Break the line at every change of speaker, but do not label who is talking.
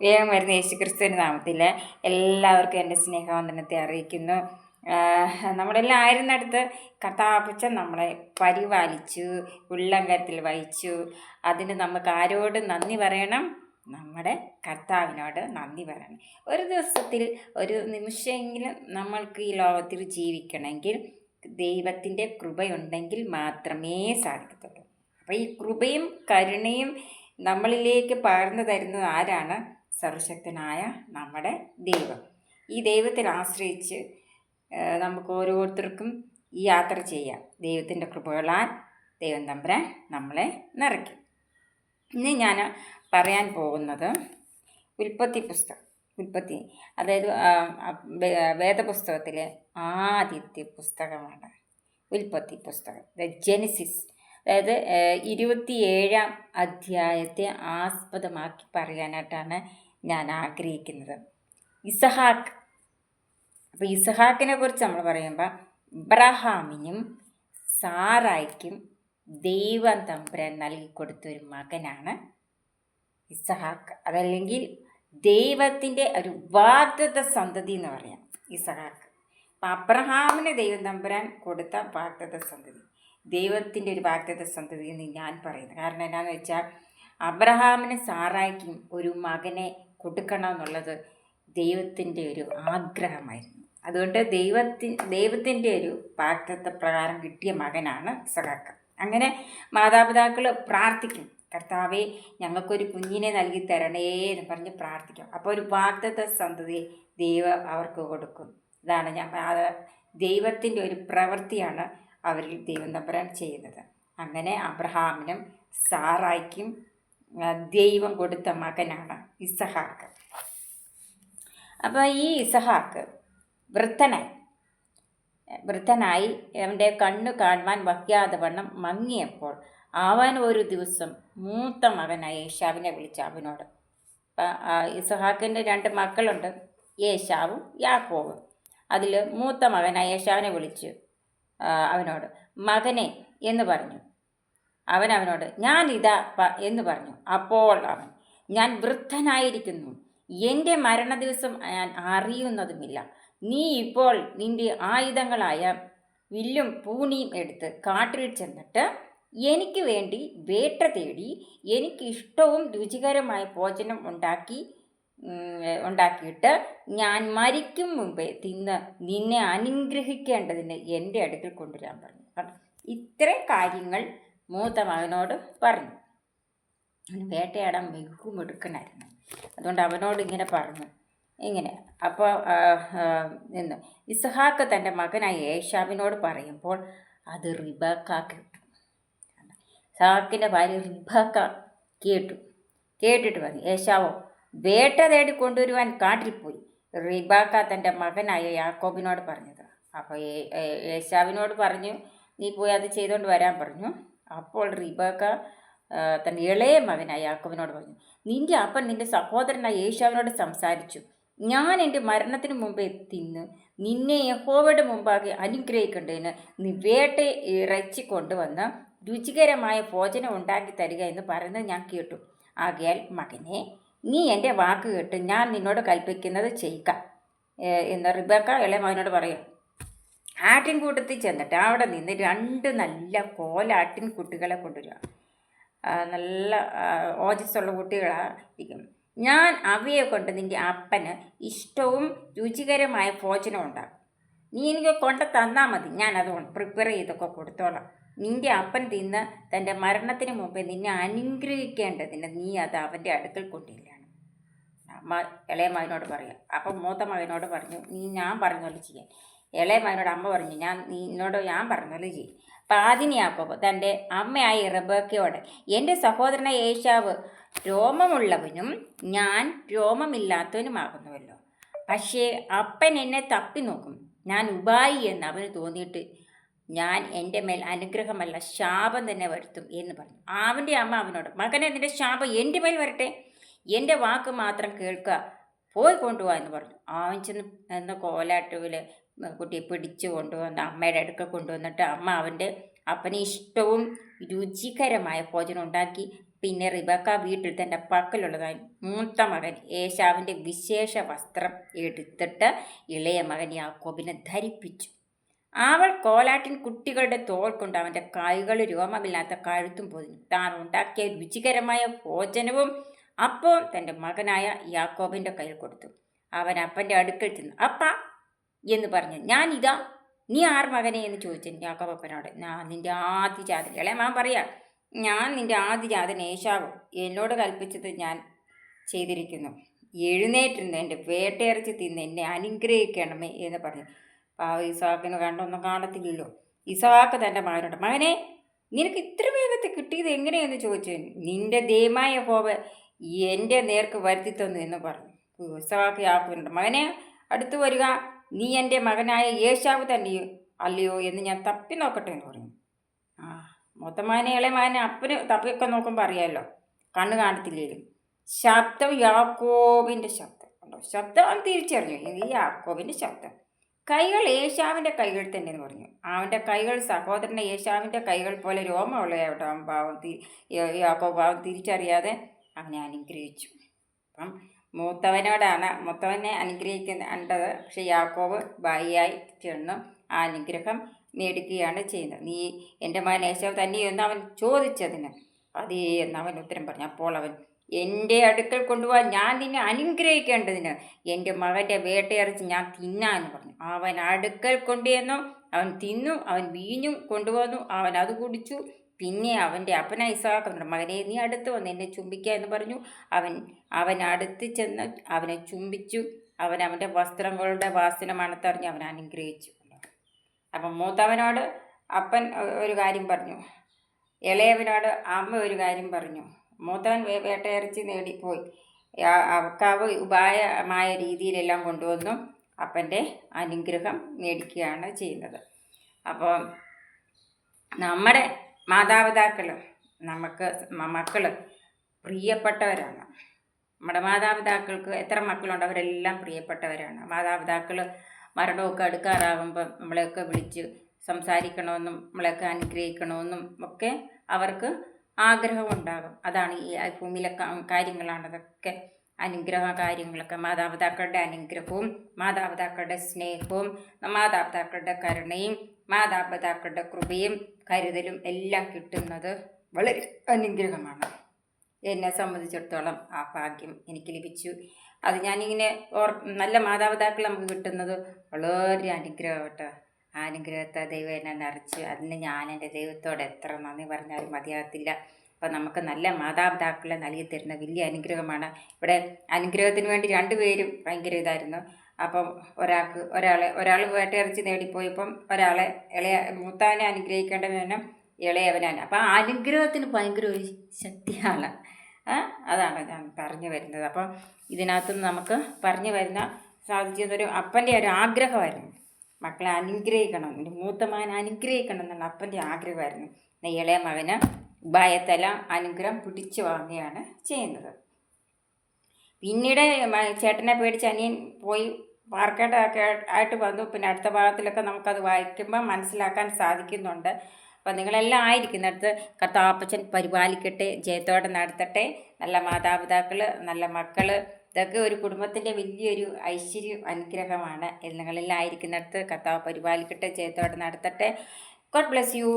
വേഗം വരുന്ന യേശുക്രിസ്തുവിൻ്റെ നാമത്തിൽ എല്ലാവർക്കും എൻ്റെ സ്നേഹവന്ദനത്തെ അറിയിക്കുന്നു. നമ്മളെല്ലാം ആയിരുന്നിടത്ത് കർത്താപ്പച്ചൻ നമ്മളെ പരിപാലിച്ചു, ഉള്ളംകരത്തിൽ വഹിച്ചു. അതിന് നമുക്ക് ആരോട് നന്ദി പറയണം? നമ്മുടെ കർത്താവിനോട് നന്ദി പറയണം. ഒരു ദിവസത്തിൽ ഒരു നിമിഷമെങ്കിലും നമ്മൾക്ക് ഈ ലോകത്തിൽ ജീവിക്കണമെങ്കിൽ ദൈവത്തിൻ്റെ കൃപയുണ്ടെങ്കിൽ മാത്രമേ സാധിക്കത്തുള്ളൂ. അപ്പോൾ ഈ കൃപയും കരുണയും നമ്മളിലേക്ക് പകർന്നു തരുന്നത് ആരാണ്? സർവശക്തനായ നമ്മുടെ ദൈവം. ഈ ദൈവത്തിൽ ആശ്രയിച്ച് നമുക്ക് ഓരോരുത്തർക്കും ഈ യാത്ര ചെയ്യാം. ദൈവത്തിൻ്റെ കൃപകളാൽ ദൈവം തമ്പുരാൻ നമ്മളെ നിറയ്ക്കും. ഇന്ന് ഞാൻ പറയാൻ പോകുന്നത് ഉൽപ്പത്തി, അതായത് വേദപുസ്തകത്തിലെ ആദ്യത്തെ പുസ്തകമാണ് ഉൽപ്പത്തി പുസ്തകം, ജെനിസിസ്. അതായത് 27-ാം അധ്യായത്തെ ആസ്പദമാക്കി പറയാനായിട്ടാണ് ഞാൻ ആഗ്രഹിക്കുന്നത്. ഇസഹാക്ക്. അപ്പോൾ ഇസഹാക്കിനെ കുറിച്ച് നമ്മൾ പറയുമ്പോൾ അബ്രഹാമിനും സാറായ്ക്കും ദൈവം തമ്പുരാൻ നൽകിക്കൊടുത്തൊരു മകനാണ് ഇസഹാക്ക്. അതല്ലെങ്കിൽ ദൈവത്തിൻ്റെ ഒരു വാഗ്ദത്ത സന്തതി എന്ന് പറയാം ഇസഹാക്ക്. അപ്പം അബ്രഹാമിന് ദൈവം തമ്പുരാൻ കൊടുത്ത വാഗ്ദത്ത സന്തതി, ദൈവത്തിൻ്റെ ഒരു വാഗ്ദത്ത സന്തതി എന്ന് ഞാൻ പറയുന്നത്. കാരണം എന്താണെന്ന് വെച്ചാൽ അബ്രഹാമിന് സാറായ്ക്കും ഒരു മകനെ കൊടുക്കണമെന്നുള്ളത് ദൈവത്തിൻ്റെ ഒരു ആഗ്രഹമായിരുന്നു. അതുകൊണ്ട് ദൈവത്തിൻ്റെ ഒരു വാഗ്ദത്ത പ്രകാരം കിട്ടിയ മകനാണ് ഇസഹാക്ക്. അങ്ങനെ മാതാപിതാക്കൾ പ്രാർത്ഥിക്കും, കർത്താവേ ഞങ്ങൾക്കൊരു കുഞ്ഞിനെ നൽകി തരണേ എന്ന് പറഞ്ഞ് പ്രാർത്ഥിക്കും. അപ്പോൾ ഒരു വാഗ്ദത്ത സന്തതി ദൈവം അവർക്ക് കൊടുക്കും. ഇതാണ് ദൈവത്തിൻ്റെ ഒരു പ്രവൃത്തിയാണ് അവരിൽ ദൈവം തമ്പുരാൻ ചെയ്യുന്നത്. അങ്ങനെ അബ്രഹാമിനും സാറായ്ക്കും ദൈവം കൊടുത്ത മകനാണ് ഇസഹാക്ക്. അപ്പോൾ ഈ ഇസഹാക്ക് വൃദ്ധനായി അവൻ്റെ കണ്ണു കാണുവാൻ വയ്യാതെ വണ്ണം മങ്ങിയപ്പോൾ അവൻ ഒരു ദിവസം മൂത്ത മകനായ ഏശാവിനെ വിളിച്ച് അവനോട്, ഇസഹാക്കിൻ്റെ 2 മക്കളുണ്ട്, ഏശാവും യാക്കോവും. അതിൽ മൂത്ത മകനായ ഏശാവിനെ വിളിച്ച് അവനോട് മകനെ എന്ന് പറഞ്ഞു. അവനോട് ഞാൻ ഇതാ എന്ന് പറഞ്ഞു. അപ്പോൾ അവൻ, ഞാൻ വൃദ്ധനായിരിക്കുന്നു, എൻ്റെ മരണദിവസം ഞാൻ അറിയുന്നതുമില്ല. നീ ഇപ്പോൾ നിൻ്റെ ആയുധങ്ങളായ വില്ലും പൂണിയും എടുത്ത് കാട്ടിൽ ചെന്നിട്ട് എനിക്ക് വേണ്ടി വേട്ട തേടി എനിക്ക് ഇഷ്ടവും രുചികരമായ ഭോജനം ഉണ്ടാക്കിയിട്ട് ഞാൻ മരിക്കും മുമ്പേ തിന്ന് നിന്നെ അനുഗ്രഹിക്കേണ്ടതിന് എൻ്റെ അടുക്കൽ കൊണ്ടുവരാൻ പറഞ്ഞു. ഇത്രയും കാര്യങ്ങൾ മൂത്ത മകനോട് പറഞ്ഞു. വേട്ടയാടാൻ മിടുക്കനായിരുന്നു. അതുകൊണ്ട് അവനോട് ഇങ്ങനെ പറഞ്ഞു. അപ്പോൾ ഇസഹാക്ക് തൻ്റെ മകനായ ഏശാവിനോട് പറയുമ്പോൾ അത് റിബേക്ക കേട്ടു. ഇസഹാക്കിൻ്റെ ഭാര്യ റിബേക്ക കേട്ടിട്ട് പറഞ്ഞു, ഏശാവോ വേട്ട തേടി കൊണ്ടുവരുവാൻ കാട്ടിൽ പോയി. റിബേക്ക തൻ്റെ മകനായ യാക്കോബിനോട് പറഞ്ഞത്. അപ്പോൾ ഏശാവിനോട് പറഞ്ഞു, നീ പോയി അത് ചെയ്തുകൊണ്ട് വരാൻ പറഞ്ഞു. അപ്പോൾ റിബേക്ക തൻ്റെ ഇളയ മകനായ യാക്കോബിനോട് പറഞ്ഞു, നിൻ്റെ അപ്പൻ നിൻ്റെ സഹോദരനായ ഏശാവിനോട് സംസാരിച്ചു. ഞാൻ എൻ്റെ മരണത്തിന് മുമ്പേ തിന്ന് നിന്നെ യഹോവയുടെ മുമ്പാകെ അനുഗ്രഹിക്കേണ്ടതിന് നീ വേട്ട ഇറച്ചി കൊണ്ടുവന്ന് രുചികരമായ ഭോജനം ഉണ്ടാക്കി തരിക എന്ന് പറയുന്നത് ഞാൻ കേട്ടു. ആകയാൽ മകനെ, നീ എൻ്റെ വാക്ക് കേട്ട് ഞാൻ നിന്നോട് കൽപ്പിക്കുന്നത് ചെയ്യുക എന്ന് റിബേക്ക ഇളയ മകനോട് പറയും. ആട്ടിൻകൂട്ടത്തിൽ ചെന്നിട്ട് അവിടെ നിന്ന് 2 നല്ല കോലാട്ടിൻകുട്ടികളെ കൊണ്ടുവരിക. നല്ല ഓജസ്സുള്ള കുട്ടികളായിരിക്കും. ഞാൻ അവയെ കൊണ്ട് നിൻ്റെ അപ്പന് ഇഷ്ടവും രുചികരമായ ഭോജനം ഉണ്ടാകും. നീ എനിക്ക് കൊണ്ട് തന്നാൽ മതി, ഞാൻ അത് പ്രിപ്പയർ ചെയ്തൊക്കെ കൊടുത്തോളാം. നിൻ്റെ അപ്പൻ തിന്ന് തൻ്റെ മരണത്തിന് മുമ്പേ നിന്നെ അനുഗ്രഹിക്കേണ്ടതിന് നീ അത് അവൻ്റെ അടുക്കൽ കൊണ്ടില്ലാണ് ഇളയ മകനോട് പറയുക. അപ്പം മൂത്ത മകനോട് പറഞ്ഞു, നീ ഞാൻ പറഞ്ഞോലെ ചെയ്യാൻ. ഇളയ മകനോട് അമ്മ പറഞ്ഞു, ഞാൻ പറഞ്ഞോലെ ചെയ്യും. പാതിനി യാക്കോബ് തൻ്റെ അമ്മയായ റിബേക്കയോട്, എൻ്റെ സഹോദരനായ ഏശാവ് രോമമുള്ളവനും ഞാൻ രോമമില്ലാത്തവനുമാകുന്നുവല്ലോ. പക്ഷേ അപ്പൻ എന്നെ തപ്പി നോക്കും, ഞാൻ ഉപായി എന്ന് അവന് തോന്നിയിട്ട് ഞാൻ എൻ്റെ മേൽ അനുഗ്രഹമല്ല ശാപം തന്നെ വരുത്തും എന്ന് പറഞ്ഞു. അവൻ്റെ അമ്മ അവനോട്, മകനെ, നിൻ്റെ ശാപം എൻ്റെ മേൽ വരട്ടെ, എൻ്റെ വാക്ക് മാത്രം കേൾക്കുക, പോയി കൊണ്ടുപോകാൻ എന്ന് പറഞ്ഞു. അവൻ ചെന്ന് കോലാട്ടുവിൽ കുട്ടിയെ പിടിച്ചു കൊണ്ടുവന്ന് അമ്മയുടെ അടുക്ക കൊണ്ടുവന്നിട്ട് അമ്മ അവൻ്റെ അപ്പന് ഇഷ്ടവും രുചികരമായ ഭോജനം ഉണ്ടാക്കി പിന്നെ റിബക്ക വീട്ടിൽ തൻ്റെ പക്കലുള്ളതായി മൂത്ത മകൻ ഏശാവിൻ്റെ വിശേഷ വസ്ത്രം എടുത്തിട്ട് ഇളയ മകൻ യാക്കോബിനെ ധരിപ്പിച്ചു. അവൾ കോലാട്ടിൻ കുട്ടികളുടെ തോൾ കൊണ്ട് അവൻ്റെ കൈകൾ രോമമില്ലാത്ത കഴുത്തും പൊതിഞ്ഞു. താൻ ഉണ്ടാക്കിയ രുചികരമായ ഭോജനവും അപ്പവും തൻ്റെ മകനായ യാക്കോബിൻ്റെ കയ്യിൽ കൊടുത്തു. അവൻ അപ്പൻ്റെ അടുക്കൽ ചെന്നു, അപ്പ എന്ന് പറഞ്ഞു, ഞാൻ ഇതാ. നീ ആർ മകനെ എന്ന് ചോദിച്ചു യാക്കോബ് അപ്പനോട്. ഞാൻ നിൻ്റെ ആദ്യജാതൻ. ഇളയമാൻ പറയാ, ഞാൻ നിൻ്റെ ആദ്യജാതൻ ഏശാവ്. എന്നോട് കൽപ്പിച്ചത് ഞാൻ ചെയ്തിരിക്കുന്നു. എഴുന്നേറ്റിരുന്ന് എൻ്റെ വേട്ടയിറച്ചി തിന്ന് എന്നെ അനുഗ്രഹിക്കണമേ എന്ന് പറഞ്ഞു. ഇസഹാക്കിന് കണ്ടൊന്നും കാണത്തില്ലല്ലോ. ഇസഹാക്ക് തൻ്റെ മകനോട്, മകനെ, നിനക്ക് ഇത്ര വേഗത്തിൽ കിട്ടിയത് എങ്ങനെയെന്ന് ചോദിച്ചു. നിന്റെ ദൈവമായ യഹോവ എൻ്റെ നേർക്ക് വരുത്തി തന്നു എന്ന് പറഞ്ഞു. ഇസഹാക്ക് യാക്കോബിനോട്, മകനെ, അടുത്തു വരിക. നീ എൻ്റെ മകനായ ഏശാവ് തന്നെയോ അല്ലയോ എന്ന് ഞാൻ തപ്പി നോക്കട്ടെ എന്ന് പറഞ്ഞു. മൊത്തമാനെ ഇളയമാനെ അപ്പന് തപ്പിയൊക്കെ നോക്കുമ്പോൾ അറിയാമല്ലോ, കണ്ണ് കാണത്തില്ലേലും. ശബ്ദം യാക്കോബിൻ്റെ ശബ്ദം ഉണ്ടോ, ശബ്ദം അവൻ തിരിച്ചറിഞ്ഞു, ഈ യാക്കോബിൻ്റെ ശബ്ദം. കൈകൾ ഏശാവിൻ്റെ കൈകൾ തന്നെ എന്ന് പറഞ്ഞു. അവൻ്റെ കൈകൾ സഹോദരൻ്റെ ഏശാവിൻ്റെ കൈകൾ പോലെ രോമമുള്ളതാവട്ടെ. അവൻ യാക്കോബ് പാവം തിരിച്ചറിയാതെ അവനെ അനുഗ്രഹിച്ചു. അപ്പം മൂത്തവനെ അനുഗ്രഹിക്കേണ്ടത്. പക്ഷെ യാക്കോബ് ബായിയായി ചെന്ന് ആ അനുഗ്രഹം മേടിക്കുകയാണ് ചെയ്യുന്നത്. നീ എൻ്റെ മകൻ ഏശാവ് തന്നെയോ എന്ന് അവൻ ചോദിച്ചതിന് അതേ എന്ന് അവൻ ഉത്തരം പറഞ്ഞു. അപ്പോൾ അവൻ, എൻ്റെ അടുക്കൽ കൊണ്ടുപോകാൻ ഞാൻ നിന്നെ അനുഗ്രഹിക്കേണ്ടതിന് എൻ്റെ മകൻ്റെ വേട്ടയിറച്ചി ഞാൻ തിന്നാന്ന് പറഞ്ഞു. അവൻ അടുക്കൽ കൊണ്ടുവന്നു, അവൻ തിന്നു, അവൻ വീഞ്ഞും കൊണ്ടുവന്നു, അവൻ അത് കുടിച്ചു. പിന്നെ അവൻ്റെ അപ്പന ഇസഹാക്ക്, മകനെ, നീ അടുത്ത് വന്ന് എന്നെ ചുംബിക്കുക എന്ന് പറഞ്ഞു. അവൻ അടുത്ത് ചെന്ന് അവനെ ചുംബിച്ചു. അവൻ്റെ വസ്ത്രങ്ങളുടെ വാസന മണത്തറിഞ്ഞ് അവൻ അനുഗ്രഹിച്ചു. അപ്പം മൂത്തവനോട് അപ്പൻ ഒരു കാര്യം പറഞ്ഞു, ഇളയവനോട് അമ്മ ഒരു കാര്യം പറഞ്ഞു. മൂത്തവൻ വേട്ടയിറച്ചി നേടിപ്പോയി. അവക്കാവ് ഉപായമായ രീതിയിലെല്ലാം കൊണ്ടുവന്നു അപ്പൻ്റെ അനുഗ്രഹം മേടിക്കുകയാണ് ചെയ്യുന്നത്. അപ്പോൾ നമ്മുടെ മാതാപിതാക്കൾ, മക്കൾ പ്രിയപ്പെട്ടവരാണ്. നമ്മുടെ മാതാപിതാക്കൾക്ക് എത്ര മക്കളുണ്ട്, അവരെല്ലാം പ്രിയപ്പെട്ടവരാണ്. മാതാപിതാക്കൾ മരണമൊക്കെ അടുക്കാറാകുമ്പോൾ നമ്മളെയൊക്കെ വിളിച്ച് സംസാരിക്കണമെന്നും നമ്മളെയൊക്കെ അനുഗ്രഹിക്കണമെന്നും ഒക്കെ അവർക്ക് ആഗ്രഹമുണ്ടാകും. അതാണ് ഈ ഭൂമിയിലെ കാര്യങ്ങളാണ് അതൊക്കെ. അനുഗ്രഹ കാര്യങ്ങളൊക്കെ മാതാപിതാക്കളുടെ അനുഗ്രഹവും മാതാപിതാക്കളുടെ സ്നേഹവും മാതാപിതാക്കളുടെ കരുണയും മാതാപിതാക്കളുടെ കൃപയും കരുതലും എല്ലാം കിട്ടുന്നത് വളരെ അനുഗ്രഹമാണ്. എന്നെ സംബന്ധിച്ചിടത്തോളം ആ ഭാഗ്യം എനിക്ക് ലഭിച്ചു. അത് ഞാനിങ്ങനെ നല്ല മാതാപിതാക്കൾ നമുക്ക് കിട്ടുന്നത് വളരെ അനുഗ്രഹമായിട്ട്. ആ അനുഗ്രഹത്തെ ദൈവം എന്നെ നിറച്ച്, അതിന് ഞാൻ എൻ്റെ ദൈവത്തോട് എത്ര നന്ദി പറഞ്ഞാലും മതിയാകത്തില്ല. അപ്പം നമുക്ക് നല്ല മാതാപിതാക്കളെ നൽകി തരുന്ന വലിയ അനുഗ്രഹമാണ്. ഇവിടെ അനുഗ്രഹത്തിന് വേണ്ടി രണ്ടുപേരും ഭയങ്കര ഇതായിരുന്നു. അപ്പം ഒരാൾ വേട്ടയിറച്ചി നേടിപ്പോയപ്പം ഒരാളെ മൂത്തവനെ അനുഗ്രഹിക്കേണ്ടതിന് ഇളയവനാണ്. അപ്പം ആ അനുഗ്രഹത്തിന് ഭയങ്കര ഒരു ശക്തിയാണ്. അതാണ് ഞാൻ പറഞ്ഞു വരുന്നത്. അപ്പം ഇതിനകത്തുനിന്ന് നമുക്ക് പറഞ്ഞു വരുന്ന സാധിച്ചതൊരു അപ്പൻ്റെ ഒരു ആഗ്രഹമായിരുന്നു. മക്കളെ അനുഗ്രഹിക്കണം, എൻ്റെ മൂത്ത മകനെ അനുഗ്രഹിക്കണം എന്നുള്ള അപ്പൻ്റെ ആഗ്രഹമായിരുന്നു. ഇളയ മകന് ഉപായത്തല അനുഗ്രഹം പിടിച്ചു വാങ്ങുകയാണ് ചെയ്യുന്നത്. പിന്നീട് ചേട്ടനെ പേടിച്ച് അനിയൻ പോയി പാർക്കേണ്ടതൊക്കെ ആയിട്ട് വന്നു. പിന്നെ അടുത്ത ഭാഗത്തിലൊക്കെ നമുക്കത് വായിക്കുമ്പോൾ മനസ്സിലാക്കാൻ സാധിക്കുന്നുണ്ട്. അപ്പം നിങ്ങളെല്ലാം ആയിരിക്കുന്നിടത്ത് കർത്താപ്പച്ചൻ പരിപാലിക്കട്ടെ, ജയത്തോടെ നടത്തട്ടെ. നല്ല മാതാപിതാക്കൾ, നല്ല മക്കൾ, ഇതൊക്കെ ഒരു കുടുംബത്തിൻ്റെ വലിയൊരു ഐശ്വര്യം അനുഗ്രഹമാണ്. നിങ്ങളെല്ലാം ആയിരിക്കുന്നിടത്ത് കർത്താവ് പരിപാലിക്കട്ടെ, ജയത്തോടെ നടത്തട്ടെ. God bless you.